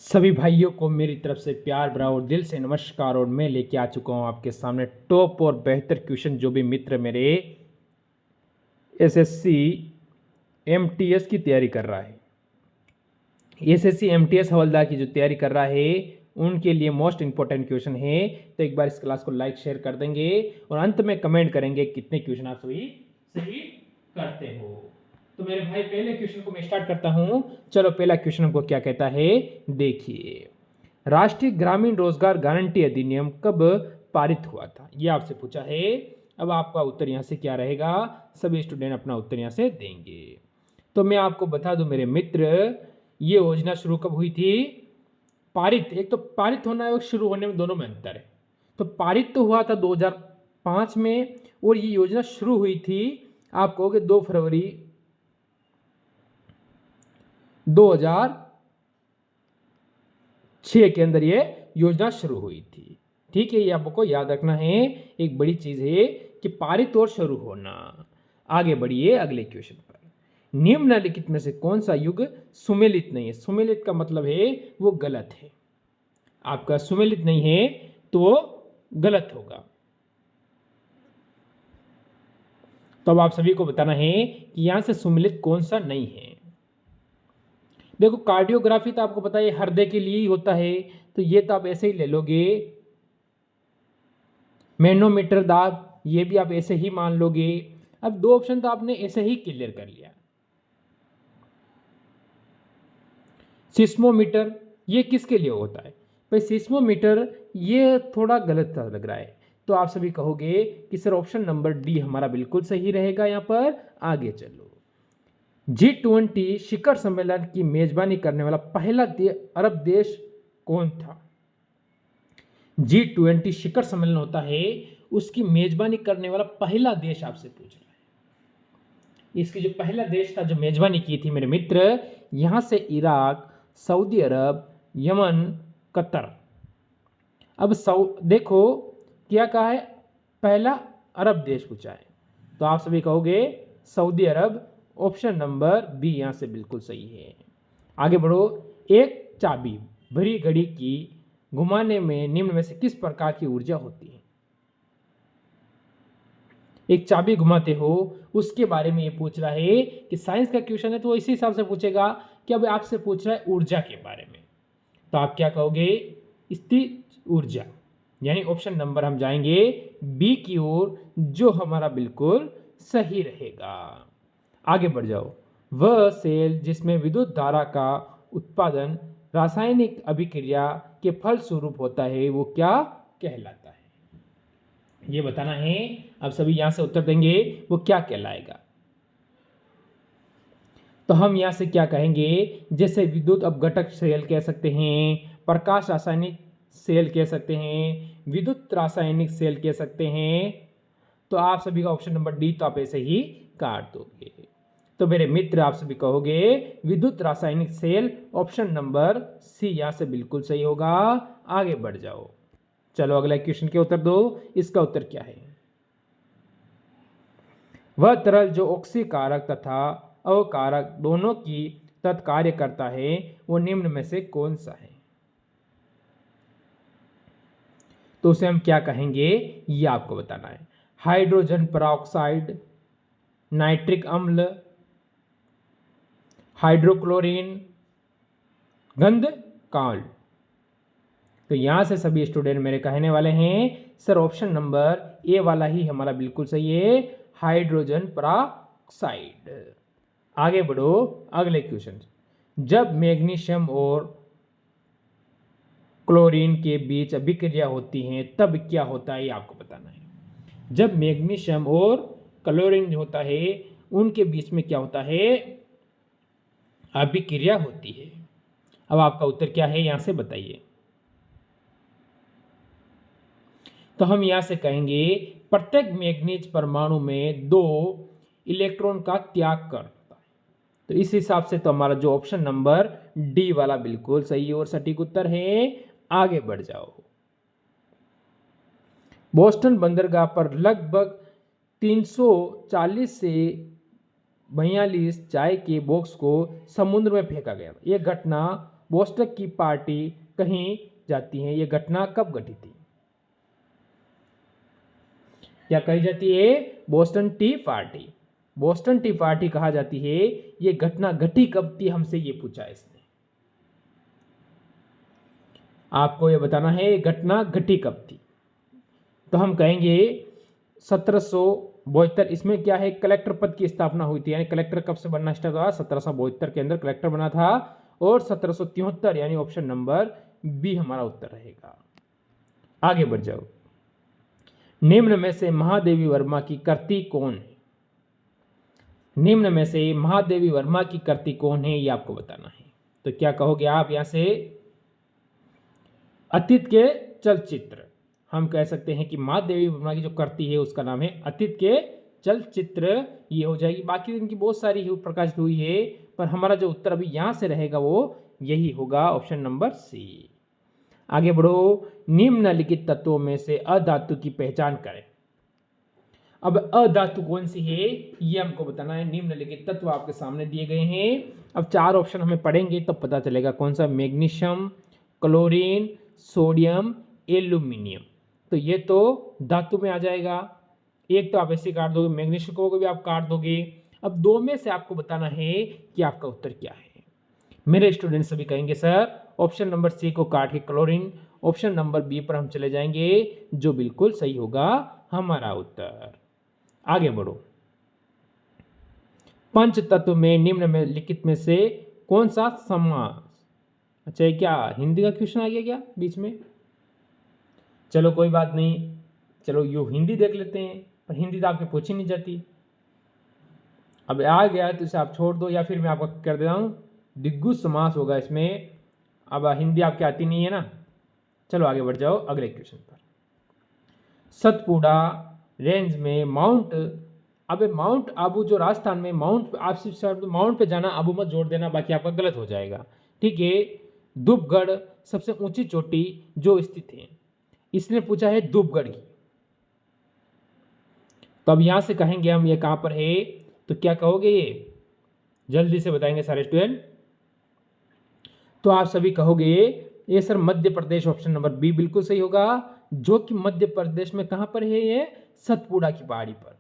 सभी भाइयों को मेरी तरफ से प्यार भरा और दिल से नमस्कार। और मैं लेके आ चुका हूँ आपके सामने टॉप और बेहतर क्वेश्चन। जो भी मित्र मेरे एसएससी एमटीएस की तैयारी कर रहा है, एसएससी एमटीएस हवलदार की जो तैयारी कर रहा है, उनके लिए मोस्ट इंपॉर्टेंट क्वेश्चन है। तो एक बार इस क्लास को लाइक शेयर कर देंगे और अंत में कमेंट करेंगे कितने क्वेश्चन आप सभी सही करते हो। तो मेरे भाई पहले क्वेश्चन को मैं स्टार्ट करता हूं। चलो पहला क्वेश्चन हमको क्या कहता है, देखिए। राष्ट्रीय ग्रामीण रोजगार गारंटी अधिनियम कब पारित हुआ था, ये आपसे पूछा है। अब आपका उत्तर यहाँ से क्या रहेगा, सभी स्टूडेंट अपना उत्तर यहाँ से देंगे। तो मैं आपको बता दूं मेरे मित्र, ये योजना शुरू कब हुई थी। पारित, एक तो पारित होना और शुरू होने में दोनों में अंतर है। तो पारित तो हुआ था 2005 में और ये योजना शुरू हुई थी, आप कहोगे 2 फरवरी 2006 के अंदर ये योजना शुरू हुई थी। ठीक है, ये आपको याद रखना है, एक बड़ी चीज है कि पारित और शुरू होना। आगे बढ़िए अगले क्वेश्चन पर। निम्नलिखित में से कौन सा युग सुमेलित नहीं है। सुमेलित का मतलब है वो गलत है, आपका सुमेलित नहीं है तो वो गलत होगा। तो अब आप सभी को बताना है कि यहां से सुमेलित कौन सा नहीं है। देखो कार्डियोग्राफी तो आपको पता है हृदय के लिए ही होता है, तो ये तो आप ऐसे ही ले लोगे। मैनोमीटर दाब, ये भी आप ऐसे ही मान लोगे। अब 2 ऑप्शन तो आपने ऐसे ही क्लियर कर लिया। सिस्मोमीटर, ये किसके लिए होता है भाई सिस्मोमीटर, ये थोड़ा गलत लग रहा है। तो आप सभी कहोगे कि सर ऑप्शन नंबर डी हमारा बिल्कुल सही रहेगा। यहां पर आगे चलो। G20 शिखर सम्मेलन की मेजबानी करने वाला पहला अरब देश कौन था। G20 शिखर सम्मेलन होता है, उसकी मेजबानी करने वाला पहला देश आपसे पूछ रहा है। इसकी जो पहला देश था जो मेजबानी की थी मेरे मित्र, यहां से इराक, सऊदी अरब, यमन, कतर। अब देखो क्या कहा है, पहला अरब देश पूछा है, तो आप सभी कहोगे सऊदी अरब। ऑप्शन नंबर बी यहां से बिल्कुल सही है। आगे बढ़ो। एक चाबी भरी घड़ी की घुमाने में निम्न में से किस प्रकार की ऊर्जा होती है। एक चाबी घुमाते हो उसके बारे में ये पूछ रहा है कि साइंस का क्वेश्चन है तो इसी हिसाब से पूछेगा कि अब आपसे पूछ रहा है ऊर्जा के बारे में। तो आप क्या कहोगे, स्थिर ऊर्जा, यानी ऑप्शन नंबर हम जाएंगे बी की ओर, जो हमारा बिल्कुल सही रहेगा। आगे बढ़ जाओ। वह सेल जिसमें विद्युत धारा का उत्पादन रासायनिक अभिक्रिया के फल स्वरूप होता है, वो क्या कहलाता है, ये बताना है। अब सभी यहां से उत्तर देंगे वो क्या कहलाएगा। तो हम यहां से क्या कहेंगे, जैसे विद्युत अपघटक सेल कह सकते हैं, प्रकाश रासायनिक सेल कह सकते हैं, विद्युत रासायनिक सेल कह सकते हैं। तो आप सभी का ऑप्शन नंबर डी तो आप ऐसे ही काट दोगे। तो मेरे मित्र आप सभी कहोगे विद्युत रासायनिक सेल, ऑप्शन नंबर सी यहां से बिल्कुल सही होगा। आगे बढ़ जाओ। चलो अगला क्वेश्चन के उत्तर दो, इसका उत्तर क्या है। वह तरल जो ऑक्सीकारक तथा अवकारक दोनों की तत्कार्य करता है, वो निम्न में से कौन सा है। तो उसे हम क्या कहेंगे, ये आपको बताना है। हाइड्रोजन परऑक्साइड, नाइट्रिक अम्ल, हाइड्रोक्लोरीन, गंधकाल। तो यहां से सभी स्टूडेंट मेरे कहने वाले हैं सर ऑप्शन नंबर ए वाला ही हमारा बिल्कुल सही है, हाइड्रोजन परऑक्साइड। आगे बढ़ो अगले क्वेश्चन। जब मैग्नीशियम और क्लोरीन के बीच अभिक्रिया होती है तब क्या होता है, ये आपको बताना है। जब मैग्नीशियम और क्लोरीन होता है उनके बीच में क्या होता है, अभिक्रिया होती है। अब आपका उत्तर क्या है यहां से बताइए। तो हम यहां से कहेंगे प्रत्येक मैग्नीज परमाणु में 2 इलेक्ट्रॉन का त्याग करता है। तो इस हिसाब से तो हमारा जो ऑप्शन नंबर डी वाला बिल्कुल सही और सटीक उत्तर है। आगे बढ़ जाओ। बोस्टन बंदरगाह पर लगभग 340 से 42 चाय के बॉक्स को समुद्र में फेंका गया। यह घटना बोस्टन की पार्टी कही जाती है? ये घटना कब घटी थी? क्या कही जाती है? Boston T party. Boston T party कहा जाती है। ये घटना घटी कब थी, हमसे ये पूछा है इसने। आपको ये बताना है घटना घटी कब थी। तो हम कहेंगे 1772। इसमें क्या है, कलेक्टर पद की स्थापना हुई थी, यानी कलेक्टर कब से बनना स्टार्ट हुआ? 1772 के अंदर कलेक्टर बना था। और 1773, यानी ऑप्शन नंबर बी हमारा उत्तर रहेगा। आगे बढ़ जाओ। निम्न में से महादेवी वर्मा की कृति कौन है? निम्न में से महादेवी वर्मा की कृति कौन है, ये आपको बताना है। तो क्या कहोगे आप यहां से? अतीत के चलचित्र। हम कह सकते हैं कि महादेवी वर्मा की जो कृति है उसका नाम है अतीत के चलचित्र, ये हो जाएगी। बाकी इनकी बहुत सारी प्रकाशित हुई है, पर हमारा जो उत्तर अभी यहां से रहेगा वो यही होगा, ऑप्शन नंबर सी। आगे बढ़ो। निम्नलिखित तत्वों में से अधातु की पहचान करें। अब अधातु कौन सी है ये हमको बताना है। निम्नलिखित तत्व आपके सामने दिए गए हैं। अब 4 ऑप्शन हमें पढ़ेंगे तब पता चलेगा कौन सा। Magnesium, chlorine, sodium, aluminium. तो ये तो धातु में आ जाएगा। एक तो आप ऐसे काट दोगे, मैग्नीशियम को भी आप काट दोगे। अब 2 में से आपको बताना है कि आपका उत्तर क्या है। मेरे स्टूडेंट सभी कहेंगे सर ऑप्शन नंबर सी को काट के क्लोरीन। ऑप्शन नंबर बी पर हम चले जाएंगे, जो बिल्कुल सही होगा हमारा उत्तर। आगे बढ़ो। पंच तत्व में निम्न में लिखित में से कौन सा समास? अच्छा, ये क्या हिंदी का क्वेश्चन आ गया क्या बीच में? चलो कोई बात नहीं, चलो यू हिंदी देख लेते हैं, पर हिंदी तो आपके पूछी नहीं जाती। अब आ गया तो इसे आप छोड़ दो, या फिर मैं आपको कर देता हूँ दिग्गज समास होगा इसमें। अब हिंदी आपकी आती नहीं है ना, चलो आगे बढ़ जाओ अगले क्वेश्चन पर। सतपुड़ा रेंज में माउंट, अब माउंट आबू जो राजस्थान में माउंट, आप सिर्फ माउंट पे जाना, आबू मत जोड़ देना, बाकी आपका गलत हो जाएगा, ठीक है। धूपगढ़ सबसे ऊंची चोटी जो स्थित है, इसने पूछा है धूपगढ़ की। तो अब यहां से कहेंगे हम ये कहां पर है, तो क्या कहोगे ये जल्दी से बताएंगे सारे स्टूडेंट। तो आप सभी कहोगे ये sir Madhya Pradesh, option number B बिल्कुल सही होगा, जो कि मध्य प्रदेश में कहां पर है ये? सतपुड़ा की पहाड़ी पर।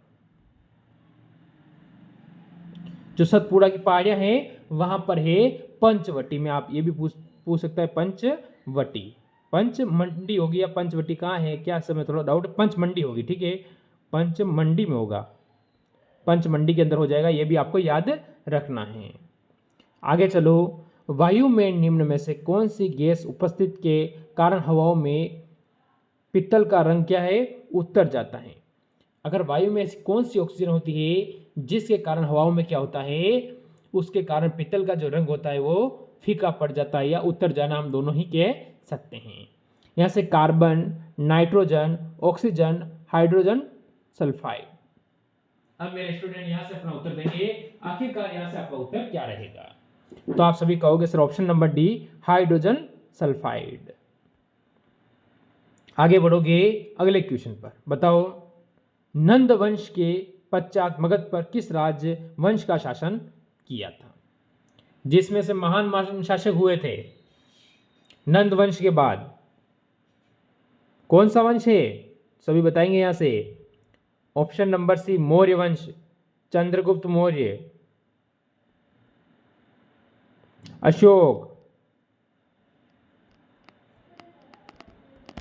जो सतपुड़ा की पहाड़ियां हैं वहां पर है पंचवटी में। आप ये भी पूछ सकता है पंचवटी, पंचमंडी होगी या पंचवटी कहाँ है क्या, समय थोड़ा डाउट। पंचमंडी होगी, ठीक है, पंचमंडी में होगा, पंचमंडी के अंदर हो जाएगा, ये भी आपको याद रखना है। आगे चलो। वायु में निम्न में से कौन सी गैस उपस्थित के कारण हवाओं में पित्तल का रंग क्या है? उतर जाता है। अगर वायु में ऐसी कौन सी ऑक्सीजन होती है जिसके कारण हवाओं में क्या होता है, उसके कारण पित्तल का जो रंग होता है वो फीका पड़ जाता है, या उतर जाना हम दोनों ही कह सकते हैं। यहाँ से carbon, nitrogen, oxygen, hydrogen sulphide. अब मेरे स्टूडेंट यहाँ से अपना उत्तर देंगे, आखिरकार यहाँ से आपका उत्तर क्या रहेगा। तो आप सभी कहोगे sir option number D hydrogen sulphide. आगे बढ़ोगे अगले क्वेश्चन पर। बताओ नंद वंश के पश्चात मगध पर किस राज्य वंश का शासन किया था? जिसमें से महान शासक हुए थे नंद वंश के बाद, कौन सा वंश है सभी बताएंगे यहां से। ऑप्शन नंबर सी मौर्य वंश, चंद्रगुप्त मौर्य, अशोक।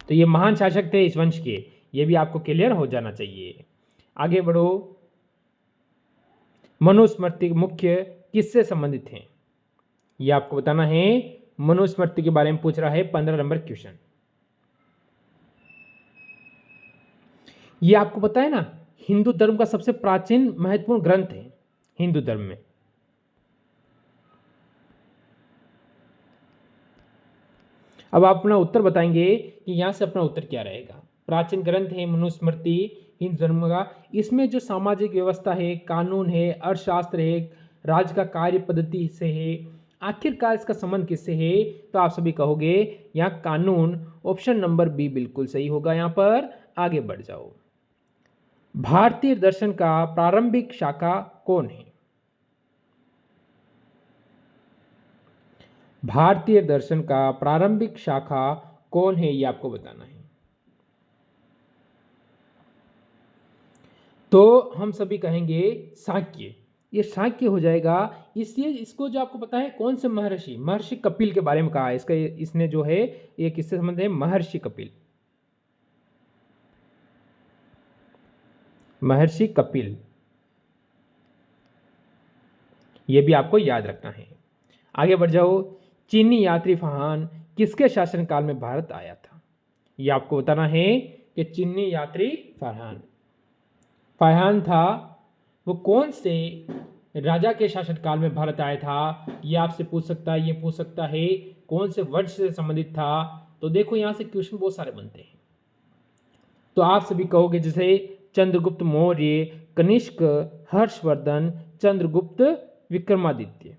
तो ये महान शासक थे इस वंश के, ये भी आपको क्लियर हो जाना चाहिए। आगे बढ़ो। मनुस्मृति मुख्य किससे संबंधित है? ये आपको बताना है। मनुस्मृति के बारे में पूछ रहा है 15 नंबर क्वेश्चन। ये आपको पता है ना, हिंदू धर्म का सबसे प्राचीन महत्वपूर्ण ग्रंथ है हिंदू धर्म में। अब आप अपना उत्तर बताएंगे कि यहां से अपना उत्तर क्या रहेगा। प्राचीन ग्रंथ है मनुस्मृति हिंदू धर्म का। इसमें जो सामाजिक व्यवस्था है, कानून है, अर्थशास्त्र है, राज्य का कार्य पद्धति से है, आखिरकार इसका संबंध किससे है? तो आप सभी कहोगे यहाँ कानून। ऑप्शन नंबर बी बिल्कुल सही होगा यहाँ पर। आगे बढ़ जाओ। भारतीय दर्शन का प्रारंभिक शाखा कौन है? भारतीय दर्शन का प्रारंभिक शाखा कौन है, ये आपको बताना है। तो हम सभी कहेंगे शाक्य। ये शाक्य हो जाएगा। इसलिए इसको जो आपको पता है कौन से महर्षि, महर्षि कपिल के बारे में कहा है। इसका इसने जो है ये किससे संबंध है, महर्षि कपिल। महर्षि कपिल, ये भी आपको याद रखना है। आगे बढ़ जाओ। चीनी यात्री फरहान किसके शासनकाल में भारत आया था, ये आपको बताना है कि चीनी यात्री फरहान फरहान था वो कौन से राजा के शासनकाल में भारत आया था, ये आपसे पूछ सकता है। ये पूछ सकता है कौन से वंश से संबंधित था। तो देखो यहाँ से क्वेश्चन बहुत सारे बनते हैं। तो आप सभी कहोगे जैसे चंद्रगुप्त मौर्य, कनिष्क, हर्षवर्धन, चंद्रगुप्त, विक्रमादित्य।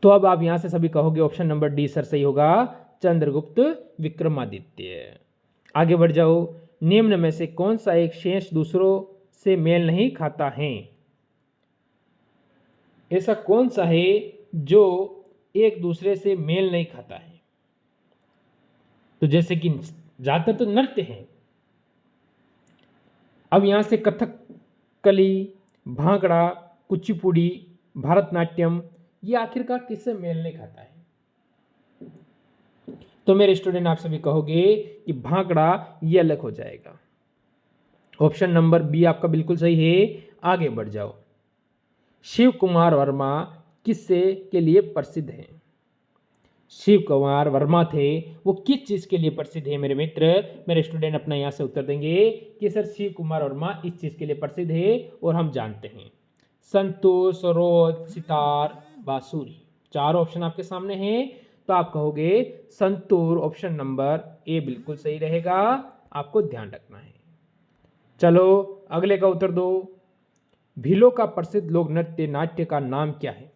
तो अब आप यहां से सभी कहोगे ऑप्शन नंबर डी सर सही होगा, चंद्रगुप्त विक्रमादित्य। आगे बढ़ जाओ। निम्न में से कौन सा एक शेष दूसरों से मेल नहीं खाता है, ऐसा कौन सा है जो एक दूसरे से मेल नहीं खाता है। तो जैसे कि ज्यादातर तो नृत्य हैं। अब यहां से कथकली, भांगड़ा, कुचिपुड़ी, भरतनाट्यम, ये आखिरकार किससे मेल नहीं खाता है। तो मेरे स्टूडेंट आप सभी कहोगे कि भांगड़ा ये अलग हो जाएगा। ऑप्शन नंबर बी आपका बिल्कुल सही है। आगे बढ़ जाओ। शिव कुमार वर्मा किससे के लिए प्रसिद्ध है। शिव कुमार वर्मा थे वो किस चीज के लिए प्रसिद्ध है मेरे मित्र। मेरे स्टूडेंट अपना यहां से उत्तर देंगे कि सर शिव कुमार वर्मा इस चीज के लिए प्रसिद्ध है और हम जानते हैं। संतूर, सरोद, सितार, बांसुरी, चार ऑप्शन आपके सामने हैं। तो आप कहोगे संतूर, ऑप्शन नंबर ए बिल्कुल सही रहेगा, आपको ध्यान रखना है। चलो अगले का उत्तर दो। भीलों का प्रसिद्ध लोक नृत्य नाट्य का नाम क्या है।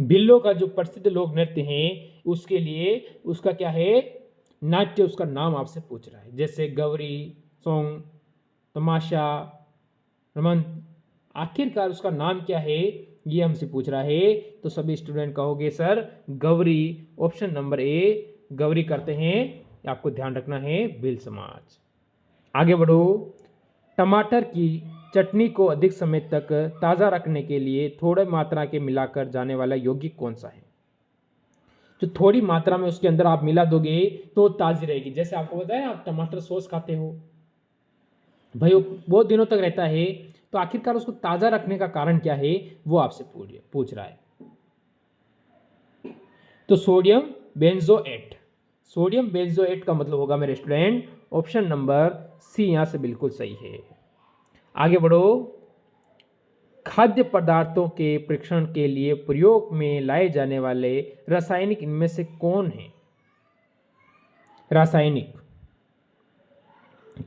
भीलों का जो प्रसिद्ध लोक नृत्य है उसके लिए उसका क्या है, नाट्य, उसका नाम आपसे पूछ रहा है। जैसे गौरी, सोंग, तमाशा, रमन, आखिरकार उसका नाम क्या है ये हमसे पूछ रहा है। तो सभी स्टूडेंट कहोगे sir Gauri, option number A Gauri करते हैं, आपको ध्यान रखना है, भील समाज। आगे बढ़ो। टमाटर की चटनी को अधिक समय तक ताज़ा रखने के लिए थोड़ी मात्रा के मिलाकर जाने वाला यौगिक कौन सा है। जो थोड़ी मात्रा में उसके अंदर आप मिला दोगे तो ताज़ी रहेगी। जैसे आपको बताया आप टमाटर सॉस खाते हो भाई, वो बहुत दिनों तक रहता है, तो आखिरकार उसको ताज़ा रखने का कारण क्या है वो आपसे पूछ रहा है। तो सोडियम बेंजोएट, सोडियम बेंजोएट का मतलब होगा मेरे स्टूडेंट ऑप्शन नंबर सी यहां से बिल्कुल सही है। आगे बढ़ो। खाद्य पदार्थों के परीक्षण के लिए प्रयोग में लाए जाने वाले रासायनिक इनमें से कौन है। रासायनिक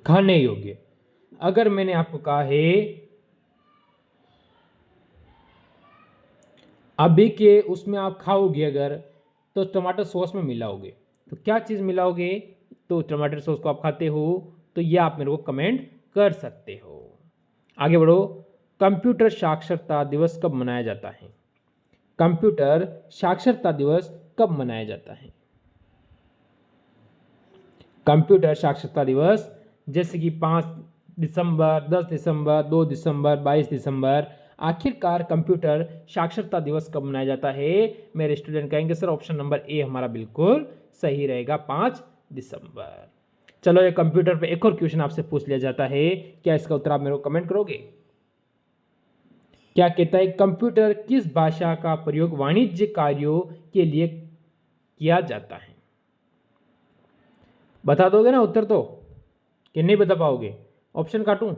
खाने योग्य, अगर मैंने आपको कहा है अभी के उसमें आप खाओगे अगर तो टमाटर सॉस में मिलाओगे, तो क्या चीज़ मिलाओगे। तो टमाटर सॉस को आप खाते हो, तो ये आप मेरे को कमेंट कर सकते हो। आगे बढ़ो। कंप्यूटर साक्षरता दिवस कब मनाया जाता है। कंप्यूटर साक्षरता दिवस कब मनाया जाता है। कंप्यूटर साक्षरता दिवस जैसे कि 5 दिसंबर, 10 दिसंबर, 2 दिसंबर, 22 दिसंबर, आखिरकार कंप्यूटर साक्षरता दिवस कब मनाया जाता है। मेरे स्टूडेंट कहेंगे सर ऑप्शन नंबर ए हमारा बिल्कुल सही रहेगा, 5 दिसंबर। चलो ये कंप्यूटर पे एक और क्वेश्चन आपसे पूछ लिया जाता है, क्या इसका उत्तर आप मेरे को कमेंट करोगे। क्या कहता है कंप्यूटर किस भाषा का प्रयोग वाणिज्य कार्यों के लिए किया जाता है। बता दोगे ना उत्तर तो, कि नहीं बता पाओगे, ऑप्शन काटूं।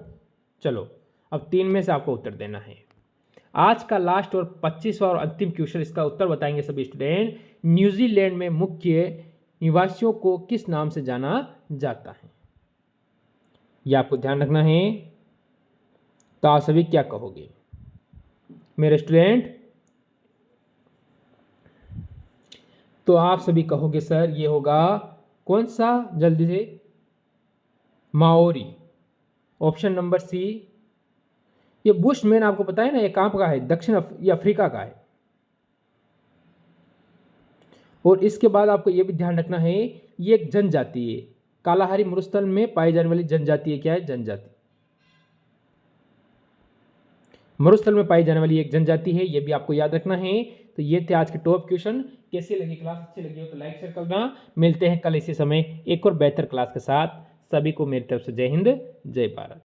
चलो अब 3 में से आपको उत्तर देना है। आज का लास्ट और 25वां और अंतिम क्वेश्चन, इसका उत्तर बताएंगे सभी स्टूडेंट। न्यूजीलैंड में मुख्य निवासियों को किस नाम से जाना जाता है, यह आपको ध्यान रखना है। तो आप सभी क्या कहोगे मेरे स्टूडेंट। तो आप सभी कहोगे सर ये होगा कौन सा, जल्दी से, माओरी, ऑप्शन नंबर सी। ये बुशमैन आपको पता है ना, ये कहाँ का है, दक्षिण अफ्रीका का है। और इसके बाद आपको ये भी ध्यान रखना है, ये एक जनजाति है, कालाहारी मरुस्थल में पाई जाने वाली जनजाति है। क्या है? जनजाति। मरुस्थल में पाई जाने वाली एक जनजाति है, ये भी आपको याद रखना है। तो ये थे आज के टॉप क्वेश्चन। कैसी लगी क्लास? अच्छी लगी हो तो लाइक शेयर करना। मिलते हैं कल इसी समय एक और बेहतर क्लास के साथ। सभी को मेरी तरफ से जय हिंद, जय भारत।